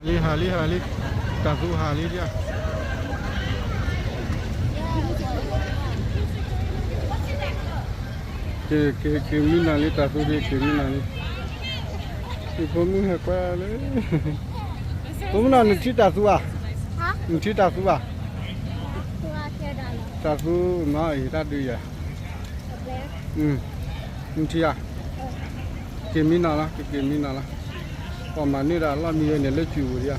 Hali, tak tu hali dia. Ke mina ni tak tu dia ke mina ni. Ibu mu apa le? Ibu nak nanti tak tu ah? Nanti tak tu ah? Tak tu mai tak tu ya. Nanti ah. Ke mina lah, ke mina lah. Còn ni là làm gì này lấy chủ đi à?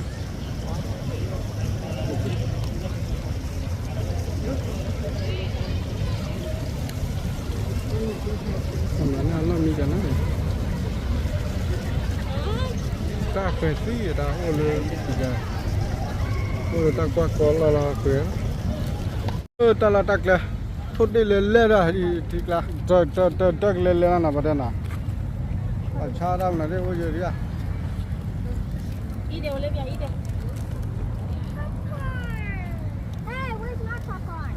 Còn là làm gì cái này? Ta phải gì đó, ô lê gì à? Ô ta qua có là ta là tắc là thôi đi lên ra thì là tắc lên nào bắt đầu nào? Cha ra nào đây ô gì đi à? Eat it, Olivia, eat it. Hey, where's my popcorn?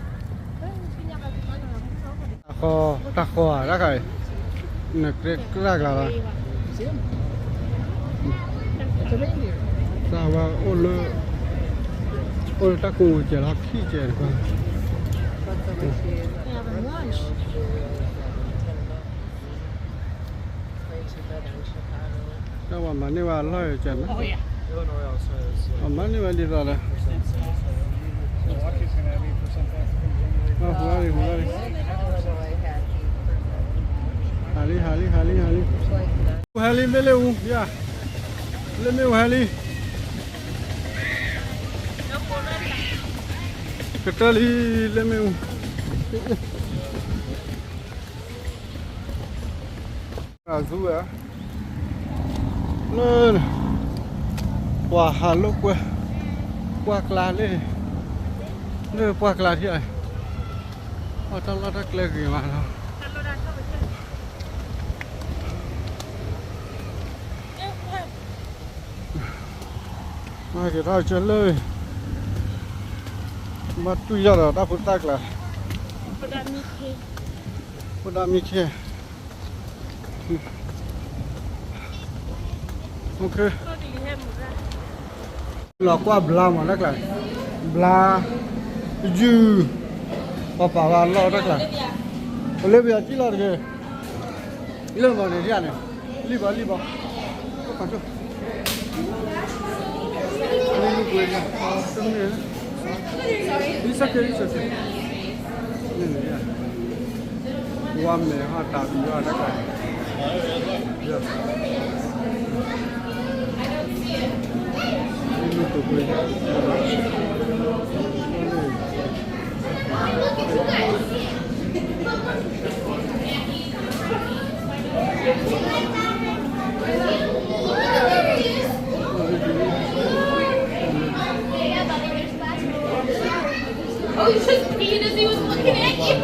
Ta kho ra cái này cái ra là sao mà ô ta cô chỉ là khi chỉ là Having lunch. sao mà nếu mà lời chỉ là mà nếu mà đi ra là Hali meleu ya lemeu hali ketali lemeu azul ya lên quả hà lô qua cà lê nơi qua cà thì ai ở trong đó rất là gì mà nó mai thì tao chơi lời mà tôi giờ là đã phụ trách là phụ đam mi kia ok là qua bla mà rất là bla dư papa vào lo rất là Olivia chỉ lo được lên vào để ra này đi vào còn chưa đi quên nha trong này đi sắc đi này qua mẹ họ tạo đi vào rất là Look at you guys. Oh, he just peed as he was looking at you.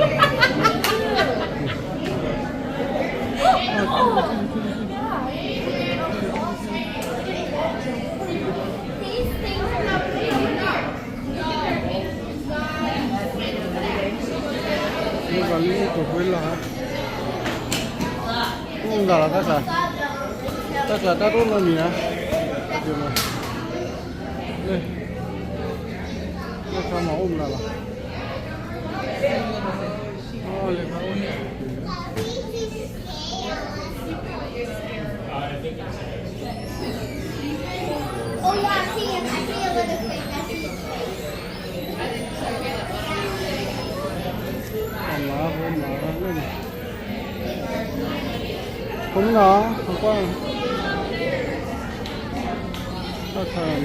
Ini kopi lah. Enggak lah tak lah taruh lah ni ya. Cuma, sama lah lah. Oh, lepas Oh yeah, I see him. I see a little thing. I see him. Không nó không có các thằng này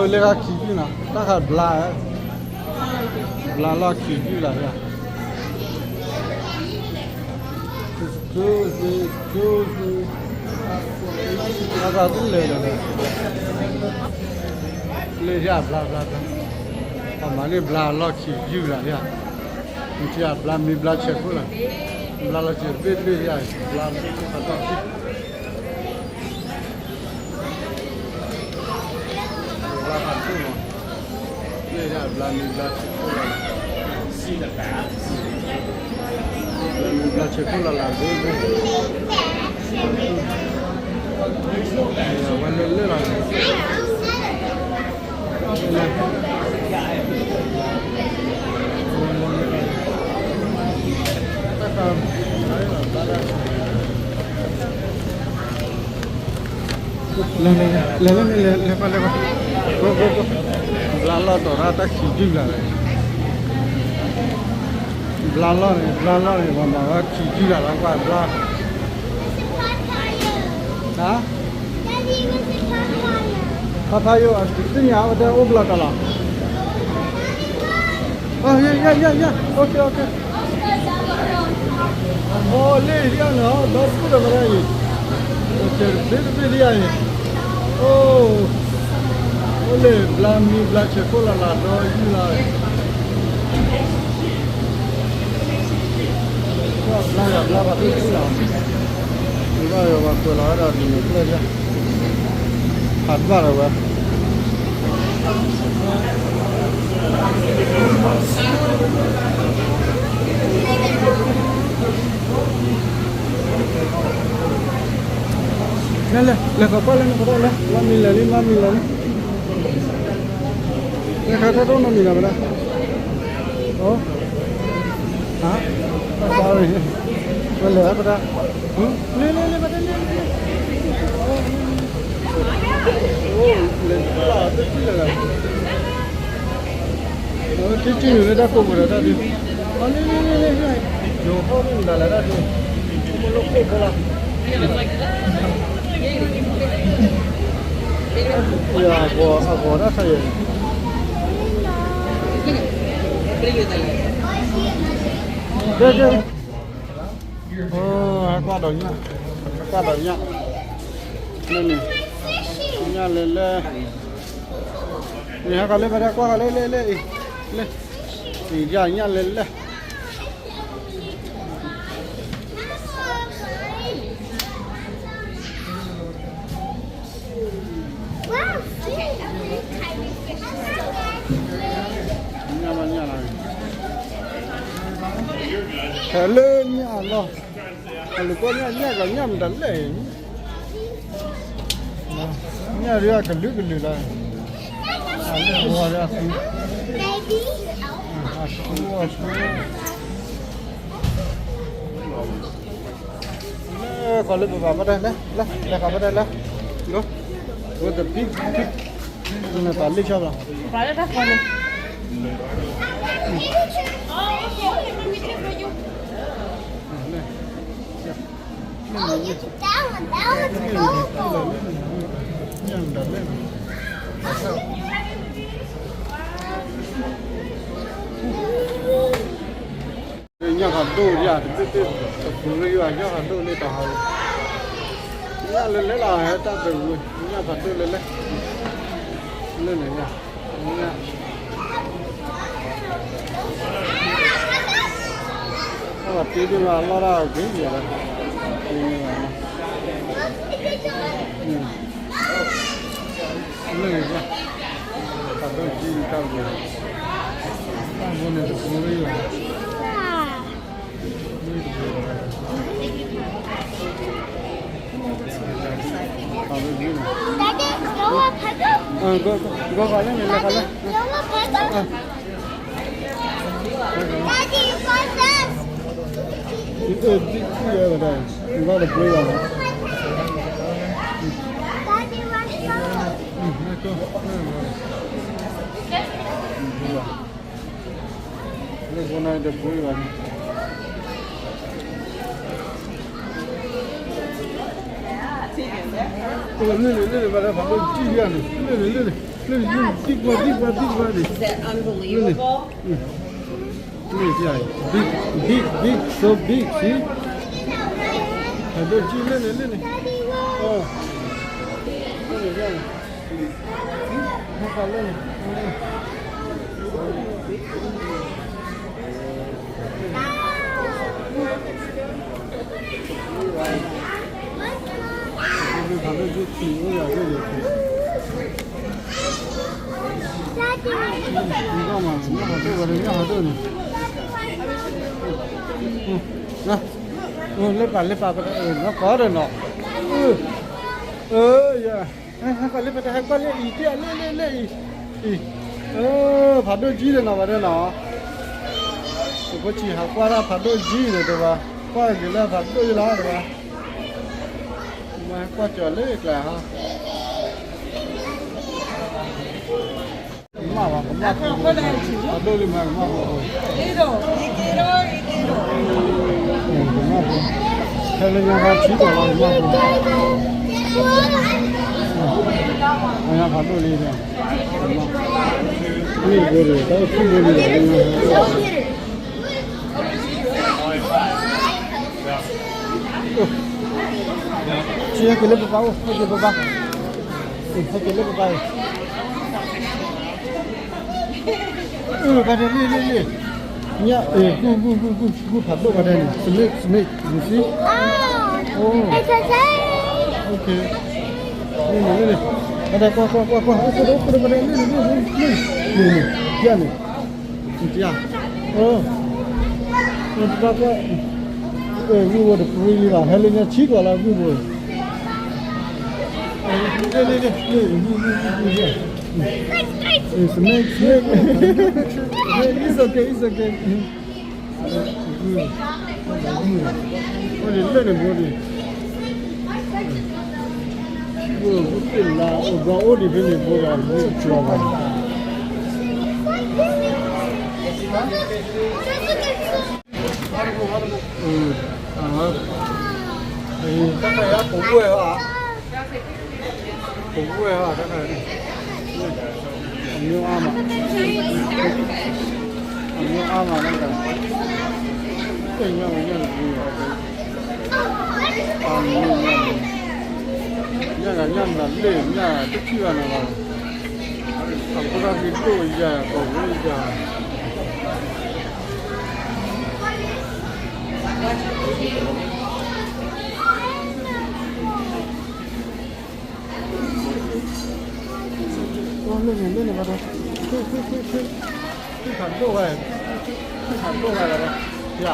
lên cái gì nào các hạt bla lo gì là thế Excuse. Agora tudo lê, lê já blá. A mãe blá lá que viu lá, já. Não tinha blá me blá chegou lá. Blá lá tinha bebê já, blá tá aqui. Blá tá tudo. 对呀，拉米拉切库拉，拉米拉切库拉拉对不？哎呀，完了累了。ले go blala to rata khiji la blala ne banda ga khiji la kwa bla ha Daddy was a papaya. papaya tin ya wa da obla ta la oh yeah okay oh le ya no do pu da mara yi okay bit ya oh ole blami bla chocola la do yi la bla ba tu la ni ba yo ba ko la ra ni le ya hat ba ra ba le kapal la milali le kata no mila bra oh ha sorry le bra le bata le oh le la te la oh chichi ne da ko bra da di le yo ho ni la da di mo lo ko la ya agora sai đây qua đầu nhá lên này nha lên lên này qua lên vào qua lên thì ra nha lên nha này thở lên nha lo kalau kau nha kalau nyam dan lain nha dia gelu lah ada buah asu asu kalau beberapa dah apa dah go the big ini tali siapa Vale, está con Oh, you took that one. That one's purple. nhà hàng đồ nhà thì phụ nữ nhà hàng đồ này tao nhà lên lấy là hết ta từ nhà hàng đồ lên này nha nhà mà tí đi mà lo ra cái gì vậy lên nha hàng đồ chi cao rồi tao muốn được phụ nữ là Daddy, you want petal? go khá lên You want petal? Daddy, you want this? Đi vào đây, mình vào được bây giờ. Daddy, want some? Con này được bây giờ. Lên vào đây phải chi ra này. Lên tích vào đi. Is that unbelievable? Big, so big, see? I don't see lên. Daddy, look. Oh. Lên. Nó phải lên. Nó phải lên chút xíu rồi cái gì. 你干嘛？你好这个人，你好这个呢？来，来把那搞的呢。呀，还搞来把它还搞来一点，爬到几的呢？把这呢？我去还挂了爬到几的对吧？挂起来爬到几了对吧？我还挂脚累了哈。妈妈，爬到里面妈妈。还能让他骑过来吗？哎呀，爬多里的，那个的，到处都有。去给那不包，快给不包，快给那不包。把这来。Yeah, go爬到那里 ，snake, you see? Oh, it's a snake. Okay. 来，快，过来，这样的，你这样，我知道我的不会了，还人家骑过来，我，snake, it's okay. 我的累了，我不对啦，我把我的给你播了，我知道吧？大概要公布啊，大概，没有阿玛那个，这样没有。那累，那都去完了吧？不知道是做一下，搞一下。那把它，去砍豆来了，是吧？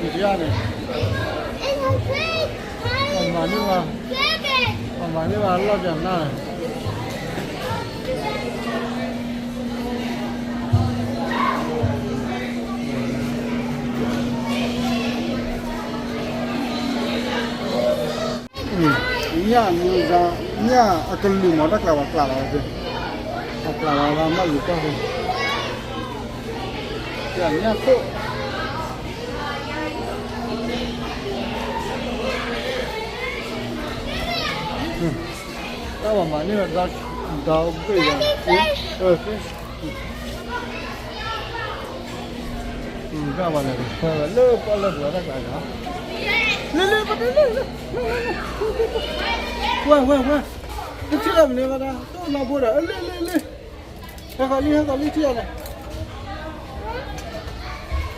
你这样的。mà nếu mà lo chẳng nào nhà akan lima dah kelawar tu, kelawar lama lupa tu, ya tu. Đó mà nếu là đau bây giờ ra vào này lơ vừa ra lại đó lơ quay nó chưa làm gì mà ta tôi nào vừa đã lơ hai cái ly chia này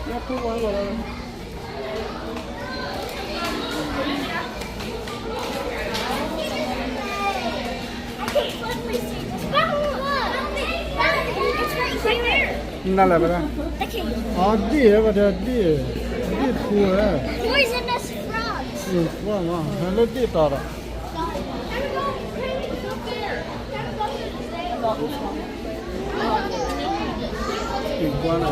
nó không có vào đây. Nào là vậy? Đi vậy đó, đi thua à? Poisonous frogs. Mà, nó đi tao đó. Iguana.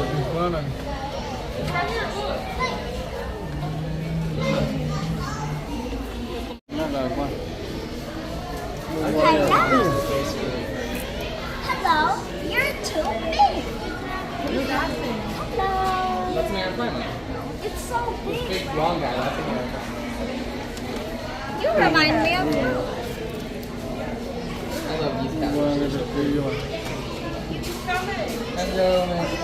Nào là iguana. Hello, you're too big. Hello. That's an airplane. It's so big. Big wrong guy. That's an airplane. You remind me of you. I love these guys. Iguana là cái gì vậy? Hello, Mr.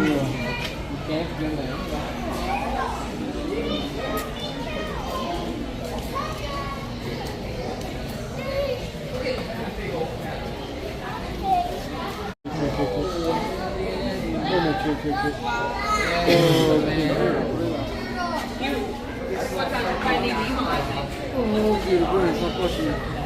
You can't do that. Oh, beautiful.